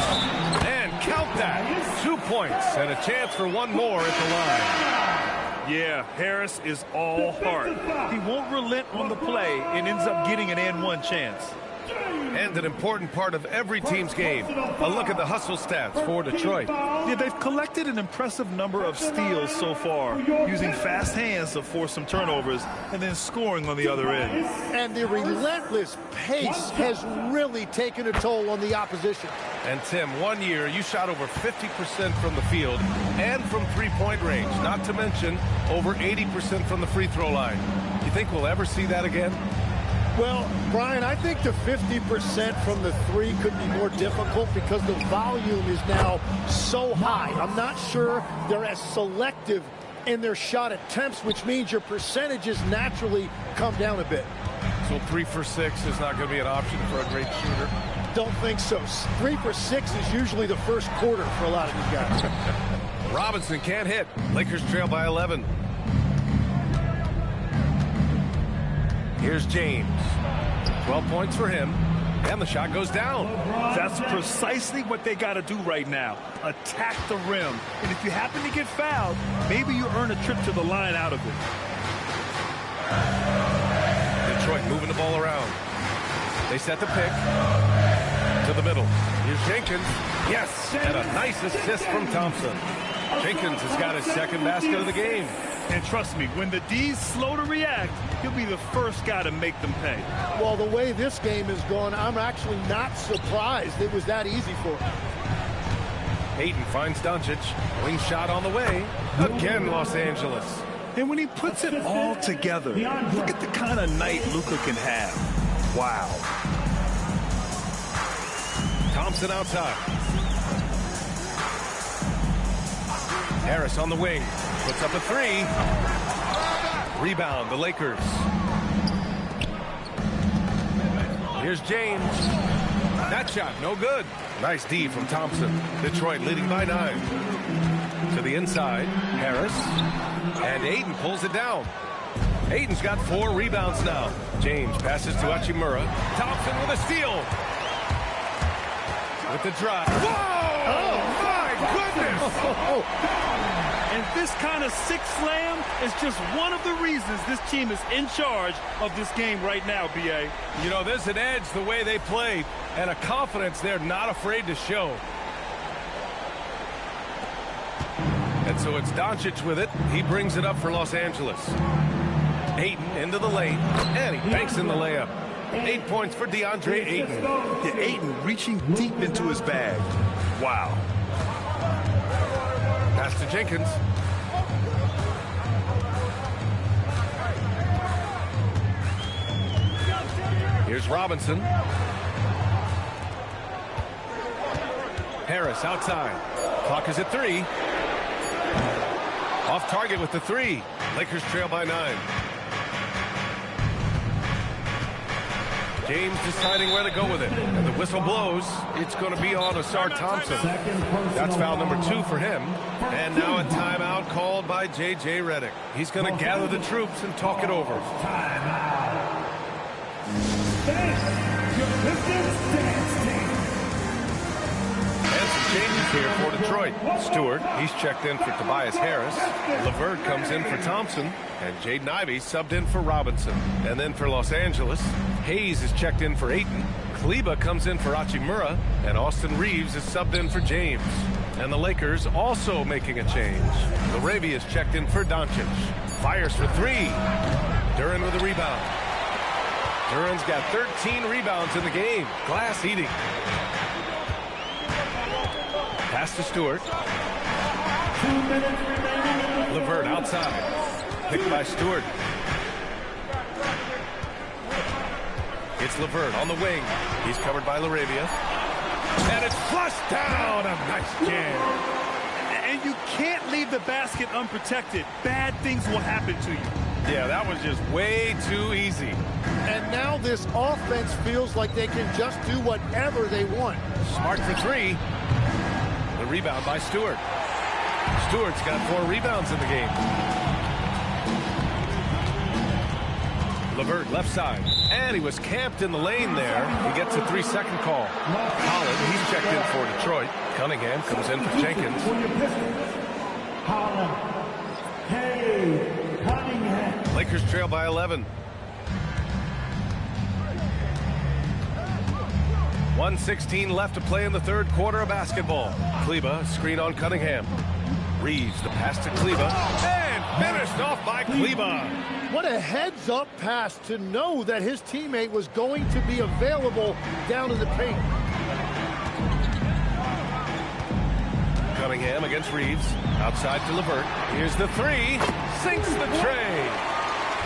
And count that. 2 points and a chance for one more at the line. Yeah, Harris is all heart. He won't relent on the play and ends up getting an and-one chance. And an important part of every team's game. A look at the hustle stats for Detroit. Yeah, they've collected an impressive number of steals so far, using fast hands to force some turnovers and then scoring on the other end. And the relentless pace has really taken a toll on the opposition. And Tim, 1 year you shot over 50% from the field and from three-point range, not to mention over 80% from the free throw line. You think we'll ever see that again? Well, Brian, I think the 50% from the 3 could be more difficult because the volume is now so high. I'm not sure they're as selective in their shot attempts, which means your percentages naturally come down a bit. So 3 for 6 is not going to be an option for a great shooter. Don't think so. 3 for 6 is usually the first quarter for a lot of these guys. Robinson can't hit. Lakers trail by 11. Here's James. 12 points for him. And the shot goes down. That's precisely what they got to do right now. Attack the rim. And if you happen to get fouled, maybe you earn a trip to the line out of it. Detroit moving the ball around. They set the pick to the middle. Here's Jenkins. Yes, and a nice assist from Thompson. Jenkins has got his second basket of the game. And trust me, when the D's slow to react, he'll be the first guy to make them pay. Well, the way this game is going, I'm actually not surprised it was that easy for him. Ayton finds Doncic. Wing shot on the way. Again, Los Angeles. And when he puts it all together, look at the kind of night Luka can have. Wow. Thompson outside. Harris on the wing. Puts up a 3. Rebound, the Lakers. Here's James. That shot, no good. Nice D from Thompson. Detroit leading by 9. To the inside, Harris. And Ayton pulls it down. Ayton's got 4 rebounds now. James passes to Hachimura. Thompson with a steal. With the drive. Whoa! Oh, my goodness! And this kind of six slam is just one of the reasons this team is in charge of this game right now, B.A. You know, there's an edge the way they play and a confidence they're not afraid to show. And so it's Doncic with it. He brings it up for Los Angeles. Ayton into the lane, and he banks in the layup. 8 points for DeAndre Ayton. Yeah, Ayton reaching deep into his bag. Wow. Pass to Jenkins. Here's Robinson. Harris outside. Clock is at 3. Off target with the 3. Lakers trail by 9. James deciding where to go with it. And the whistle blows. It's going to be on Asar Thompson. That's foul number 2 for him. And now a timeout called by J.J. Redick. He's going to gather the troops and talk it over. And some changes here for Detroit. Stewart, he's checked in for Tobias Harris. LeVert comes in for Thompson. And Jaden Ivey subbed in for Robinson. And then for Los Angeles, Hayes is checked in for Ayton. Kleba comes in for Hachimura. And Austin Reeves is subbed in for James. And the Lakers also making a change. Laravia is checked in for Doncic. Fires for 3. Duren with a rebound. Duren's got 13 rebounds in the game. Glass eating. Pass to Stewart. 2 minutes remaining. LeVert outside. Picked by Stewart. It's LeVert on the wing. He's covered by Laravia. And it's flushed down. A nice jam. And you can't leave the basket unprotected. Bad things will happen to you. Yeah, that was just way too easy. And now this offense feels like they can just do whatever they want. Smart for 3. The rebound by Stewart. Stewart's got 4 rebounds in the game. LeVert left side. And he was camped in the lane there. He gets a 3-second call. Holland, he's checked in for Detroit. Cunningham comes in for Jenkins. Holland. Hey, Cunningham. Lakers trail by 11. 1:16 left to play in the third quarter of basketball. Kleba, screen on Cunningham. Reeves, the pass to Kleba. And finished off by Kleba. What a heads-up pass to know that his teammate was going to be available down in the paint. Cunningham against Reeves. Outside to LeVert. Here's the 3. Sinks the tray.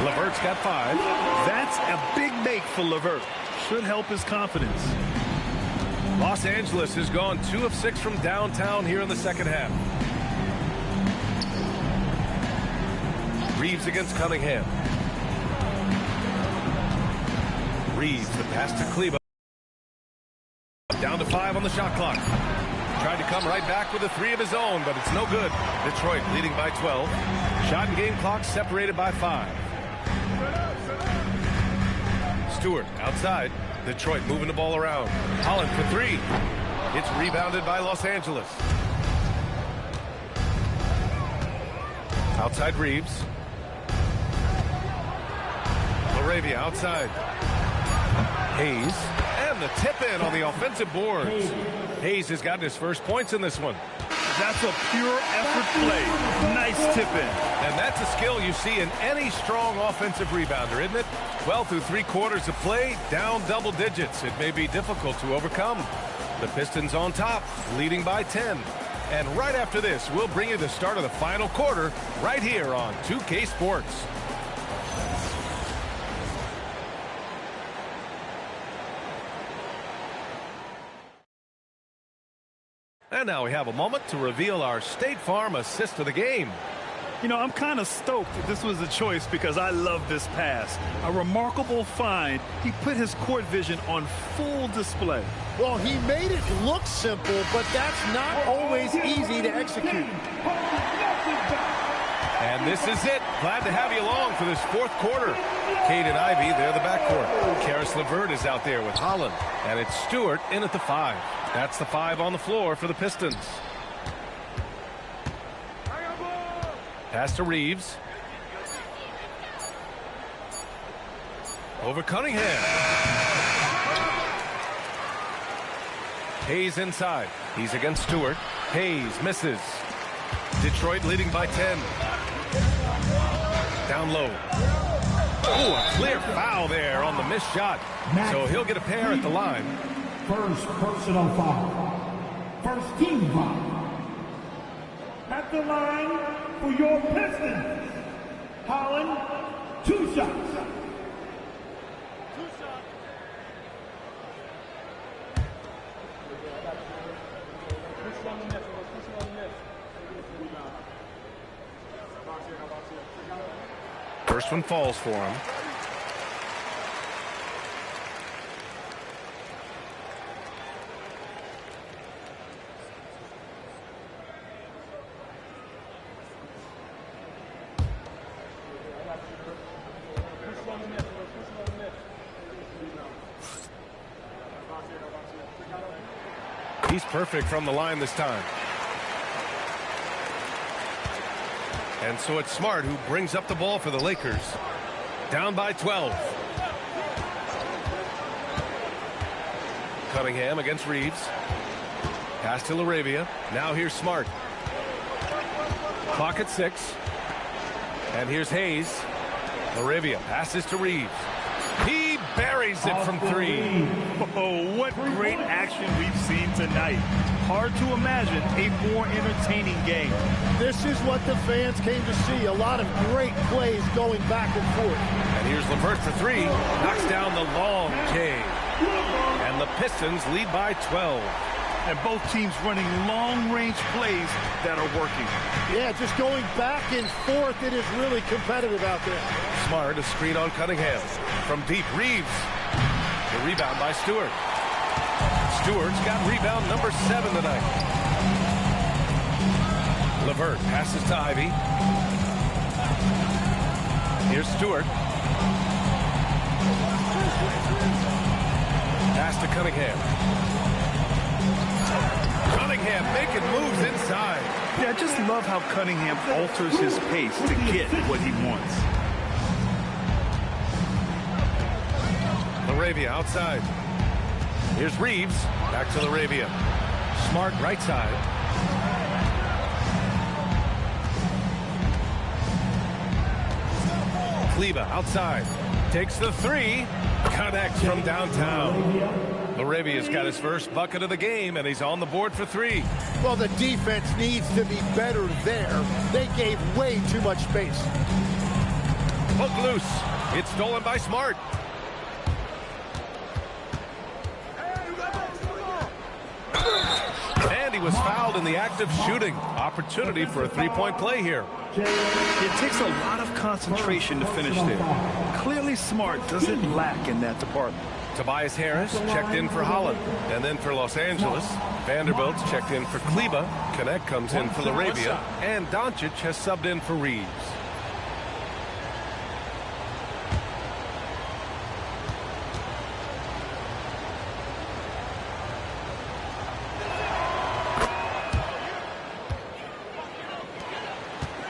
LeVert's got 5. That's a big make for LeVert. Should help his confidence. Los Angeles has gone 2 of 6 from downtown here in the second half. Reeves against Cunningham. Reeves, the pass to Kleba. Down to 5 on the shot clock. Tried to come right back with a 3 of his own, but it's no good. Detroit leading by 12. Shot and game clock separated by 5. Stewart outside. Detroit moving the ball around. Holland for 3. It's rebounded by Los Angeles. Outside Reeves. Laravia outside. Hayes. And the tip in on the offensive boards. Hayes has gotten his first points in this one. That's a pure effort play. Nice tip in. And that's a skill you see in any strong offensive rebounder, isn't it? 12 through 3/4 of play, down double digits. It may be difficult to overcome. The Pistons on top, leading by 10. And right after this, we'll bring you the start of the final quarter right here on 2K Sports. And now we have a moment to reveal our State Farm assist of the game. You know, I'm kind of stoked that this was a choice because I love this pass. A remarkable find. He put his court vision on full display. Well, he made it look simple, but that's not always easy to execute. And this is it. Glad to have you along for this fourth quarter. Cade and Ivy, they're the backcourt. Karis LeVert is out there with Holland. And it's Stewart in at the 5. That's the 5 on the floor for the Pistons. Pass to Reeves. Over Cunningham. Hayes inside. He's against Stewart. Hayes misses. Detroit leading by 10. Down low. Oh, a clear foul there on the missed shot. So he'll get a pair at the line. First personal foul. First team foul. At the line for your Pistons. Holland, 2 shots. First one falls for him. He's perfect from the line this time. And so it's Smart who brings up the ball for the Lakers. Down by 12. Cunningham against Reeves. Pass to Laravia. Now here's Smart. Clock at 6. And here's Hayes. Laravia passes to Reeves. He buries it from 3. Oh, what great action we've seen tonight. Hard to imagine a more entertaining game. This is what the fans came to see. A lot of great plays going back and forth. And here's LeVert for 3. Knocks down the long K. And the Pistons lead by 12. And both teams running long-range plays that are working. Yeah, just going back and forth. It is really competitive out there. Smart, a screen on Cunningham. From deep, Reeves. The rebound by Stewart. Stewart's got rebound number 7 tonight. LeVert passes to Ivy. Here's Stewart. Pass to Cunningham. Cunningham making moves inside. Yeah, I just love how Cunningham alters his pace to get what he wants. Laravia outside. Here's Reeves. Back to Laravia. Smart right side. Kleba outside. Takes the 3. Connects from downtown. Laravia's got his first bucket of the game, and he's on the board for 3. Well, the defense needs to be better there. They gave way too much space. Hook loose. It's stolen by Smart. And he was fouled in the the act of shooting. Opportunity for a three-point play here. It takes a lot of concentration to finish there. Clearly Smart doesn't lack in that department. Tobias Harris checked in for Holland. And then for Los Angeles, Vanderbilt's checked in for Kleba. Connect comes in for Laravia. And Doncic has subbed in for Reeves.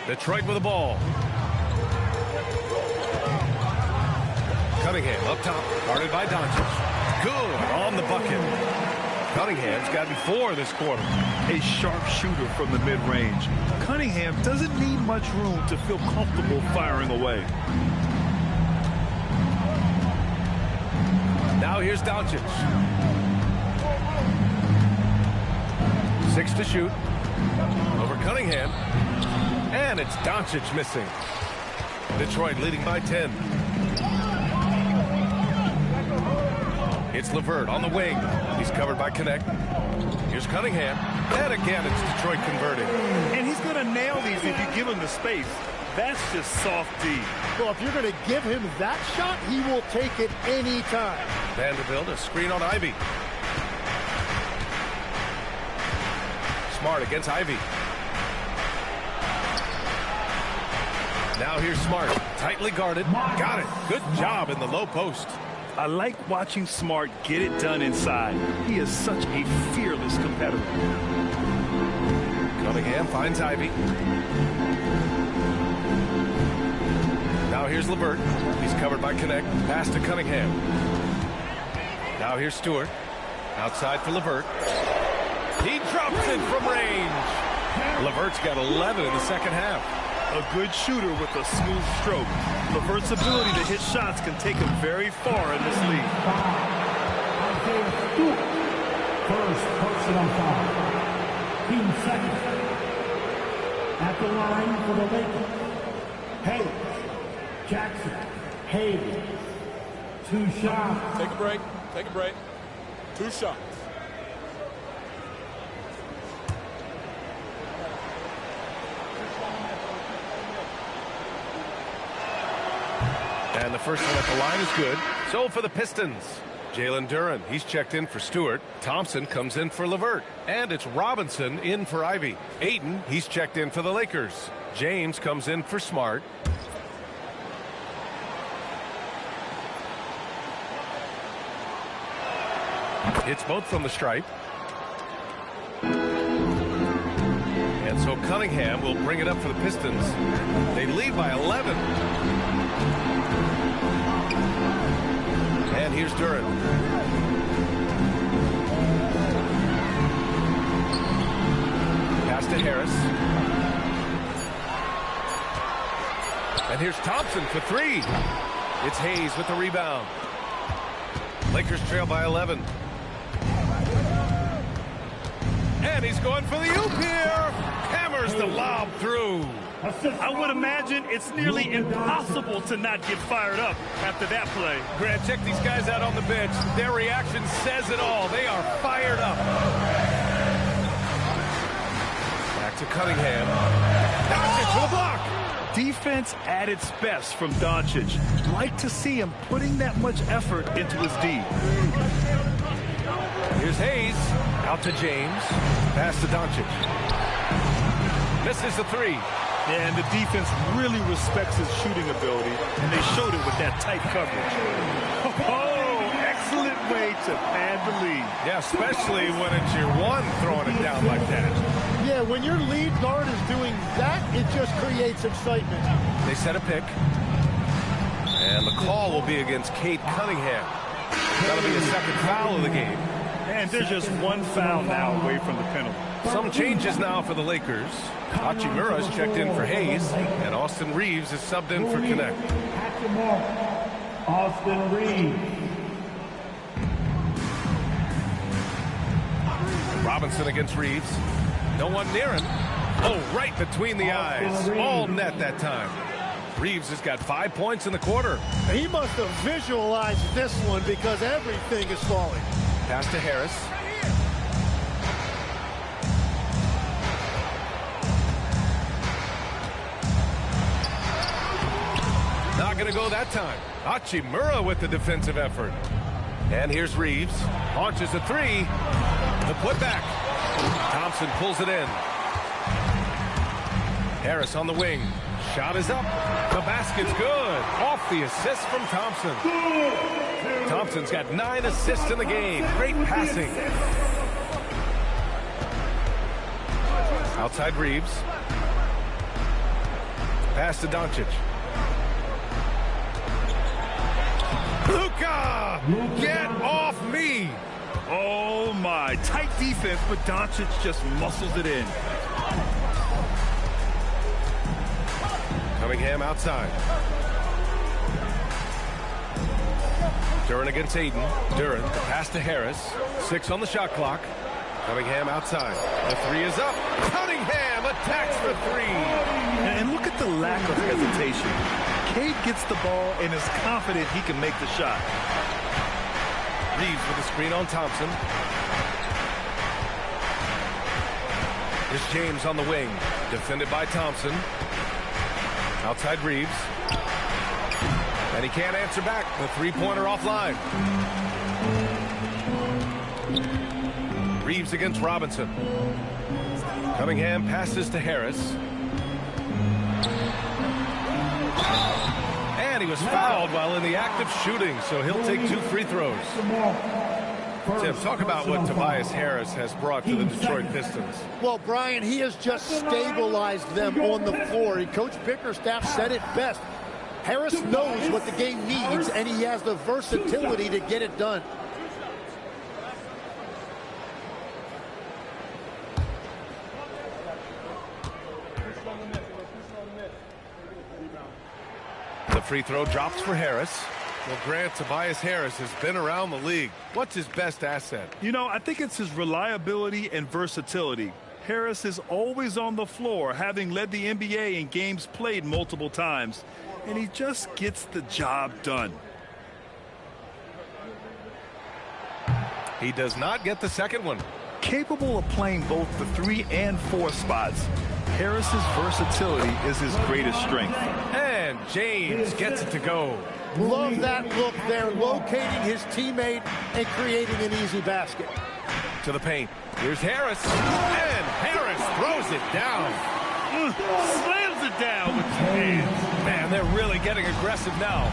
Detroit with the ball. Cunningham up top, guarded by Doncic. Good on the bucket. Cunningham's gotten 4 this quarter. A sharp shooter from the mid-range. Cunningham doesn't need much room to feel comfortable firing away. Now here's Doncic. 6 to shoot. Over Cunningham. And it's Doncic missing. Detroit leading by 10. It's LeVert on the wing. He's covered by Connect. Here's Cunningham. And again, it's Detroit converting. And he's going to nail these if you give him the space. That's just soft D. Well, if you're going to give him that shot, he will take it any time. Vanderbilt, a screen on Ivy. Smart against Ivy. Now here's Smart, tightly guarded, got it. Good job in the low post. I like watching Smart get it done inside. He is such a fearless competitor. Cunningham finds Ivy. Now here's LeVert. He's covered by Connect. Pass to Cunningham. Now here's Stewart. Outside for LeVert. He drops it from range. LeVert's got 11 in the second half. A good shooter with a smooth stroke. LeVert's ability to hit shots can take him very far in this league. First personal foul. Team second. At the line for the Lakers. Hayes. Jackson. Hayes. 2 shots. Take a break. Take a break. 2 shots. And the first one at the line is good. So for the Pistons, Jalen Duren, he's checked in for Stewart. Thompson comes in for LeVert. And it's Robinson in for Ivy. Ayton, he's checked in for the Lakers. James comes in for Smart. It's both from the stripe. And so Cunningham will bring it up for the Pistons. They lead by 11. And here's Duren. Pass to Harris. And here's Thompson for 3. It's Hayes with the rebound. Lakers trail by 11. And he's going for the oop here. Hammers the lob through. I would imagine it's nearly impossible to not get fired up after that play. Grant, check these guys out on the bench. Their reaction says it all. They are fired up. Back to Cunningham. Doncic for the block. Defense at its best from Doncic. Like to see him putting that much effort into his D. Here's Hayes. Out to James. Pass to Doncic. Misses the 3. And the defense really respects his shooting ability, and they showed it with that tight coverage. Oh, excellent way to pad the lead. Yeah, especially when it's your one throwing it down like that. Yeah, when your lead guard is doing that, it just creates excitement. They set a pick. And the call will be against Cade Cunningham. That'll be his second foul of the game. And there's just 1 foul now away from the penalty. Some changes now for the Lakers. Hachimura's checked in for Hayes, and Austin Reeves is subbed in for Connect. At the mark, Austin Reeves. Robinson against Reeves. No one near him. Oh, right between the eyes. All net that time. Reeves has got 5 points in the quarter. He must have visualized this one because everything is falling. Pass to Harris. Not going to go that time. Hachimura with the defensive effort. And here's Reeves. Launches a three. The putback. Thompson pulls it in. Harris on the wing. Shot is up. The basket's good. Off the assist from Thompson. Thompson's got 9 assists in the game. Great passing. Outside Reeves. Pass to Doncic. Luka! Get off me! Oh, my. Tight defense, but Doncic just muscles it in. Cunningham outside. Duren against Aiden. Duren, the pass to Harris. 6 on the shot clock. Cunningham outside. The three is up. Cunningham attacks the three. And look at the lack of hesitation. Cade gets the ball and is confident he can make the shot. Reeves with the screen on Thompson. Here's James on the wing. Defended by Thompson. Outside Reeves. And he can't answer back. The three-pointer offline. Reeves against Robinson. Cunningham passes to Harris. And he was fouled while in the act of shooting, so he'll take 2 free throws. Tim, talk about what Tobias Harris has brought to the Detroit Pistons. Well, Brian, he has just stabilized them on the floor. Coach Bickerstaff said it best. Harris knows what the game needs, and he has the versatility to get it done. The free throw drops for Harris. Well, Grant, Tobias Harris has been around the league. What's his best asset? You know, I think it's his reliability and versatility. Harris is always on the floor, having led the NBA in games played multiple times, and he just gets the job done. He does not get the second one. Capable of playing both the 3 and 4 spots, Harris's versatility is his greatest strength. And James gets it to go. Love that look there, locating his teammate and creating an easy basket. To the paint. Here's Harris. And Harris throws it down. Slams it down with 2 hands. Man, they're really getting aggressive now.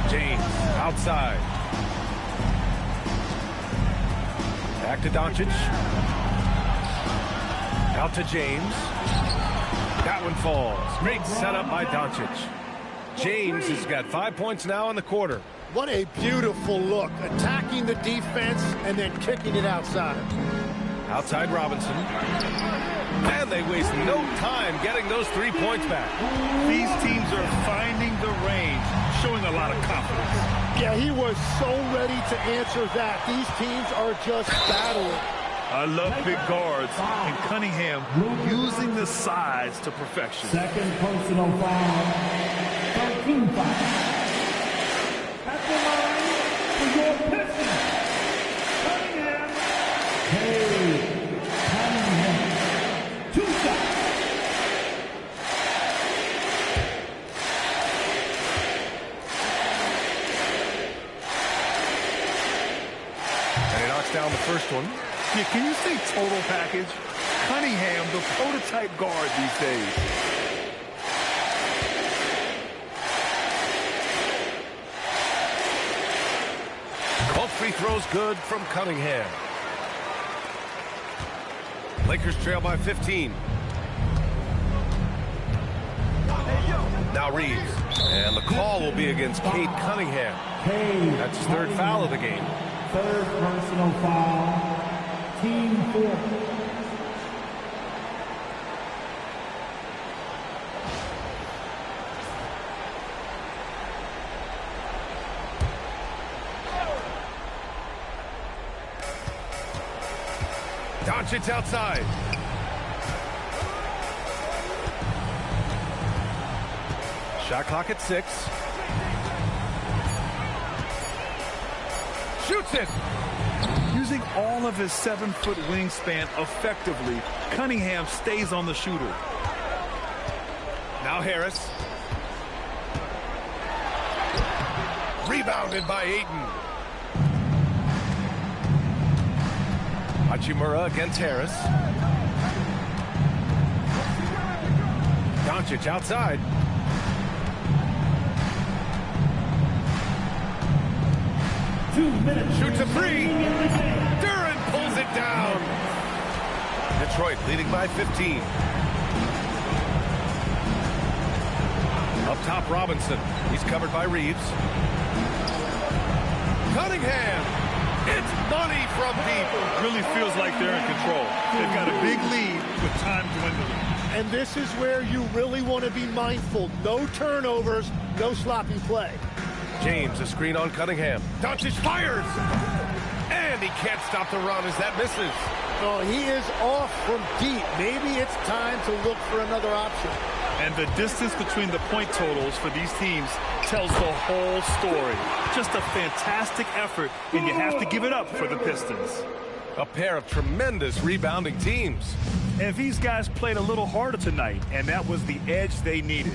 James outside. Back to Doncic. Out to James. That one falls. Great setup by Doncic. James has got 5 points now in the quarter. What a beautiful look. Attacking the defense and then kicking it outside. Outside Robinson. And they waste no time getting those 3 points back. These teams are finding the range, showing a lot of confidence. Yeah, he was so ready to answer that. These teams are just battling. I love big guards, and Cunningham using the size to perfection. Second personal foul. 13 foul. At the line for your Pistons. Cunningham. Hey, Cunningham. 2 shots. And he knocks down the first one. Yeah, can you say total package? Cunningham, the prototype guard these days. Both free throws good from Cunningham. Lakers trail by 15. Now Reeves. And the call will be against Cade Cunningham. That's his 3rd foul of the game. 3rd personal foul. Team 4. Doncic outside. Shot clock at 6. Shoots it. Using all of his 7-foot wingspan effectively, Cunningham stays on the shooter. Now Harris. Rebounded by Ayton. Hachimura against Harris. Doncic outside. Shoots a three. Duren pulls it down. Detroit leading by 15. Up top, Robinson. He's covered by Reeves. Cunningham. It's money from deep. Really feels like they're in control. They've got a big lead with time dwindling. And this is where you really want to be mindful. No turnovers, no sloppy play. James, a screen on Cunningham. Doncic fires! And he can't stop the run as that misses. Oh, he is off from deep. Maybe it's time to look for another option. And the distance between the point totals for these teams tells the whole story. Just a fantastic effort, and you have to give it up for the Pistons. A pair of tremendous rebounding teams. And these guys played a little harder tonight, and that was the edge they needed.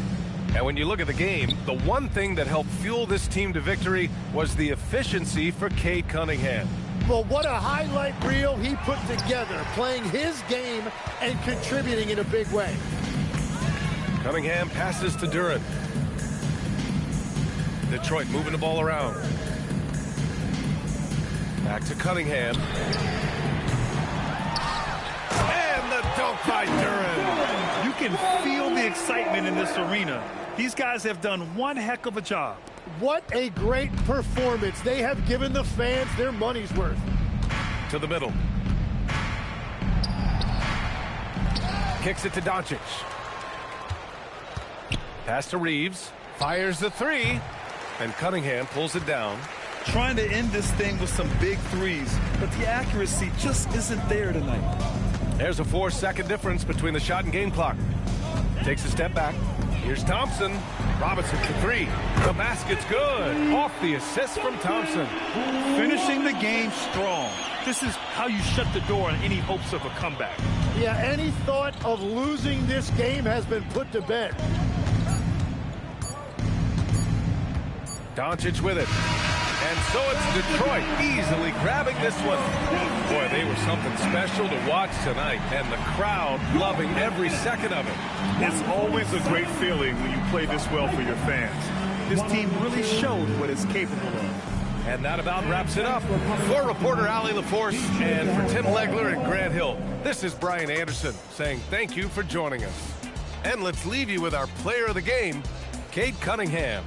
And when you look at the game, the one thing that helped fuel this team to victory was the efficiency for Cade Cunningham. Well, what a highlight reel he put together, playing his game and contributing in a big way. Cunningham passes to Duren. Detroit moving the ball around. Back to Cunningham. And the dunk by Duren. You can feel the excitement in this arena. These guys have done one heck of a job. What a great performance. They have given the fans their money's worth. To the middle. Kicks it to Doncic. Pass to Reeves. Fires the three. And Cunningham pulls it down. Trying to end this thing with some big threes, but the accuracy just isn't there tonight. There's a 4-second difference between the shot and game clock. Takes a step back. Here's Thompson. Robinson for three. The basket's good. Off the assist from Thompson. Finishing the game strong. This is how you shut the door on any hopes of a comeback. Yeah, any thought of losing this game has been put to bed. Doncic with it. And so it's Detroit easily grabbing this one. Boy, they were something special to watch tonight, and the crowd loving every second of it. It's always a great feeling when you play this well for your fans. This team really showed what it's capable of. And that about wraps it up. For reporter Allie LaForce and for Tim Legler and Grant Hill, this is Brian Anderson saying thank you for joining us. And let's leave you with our player of the game, Cade Cunningham.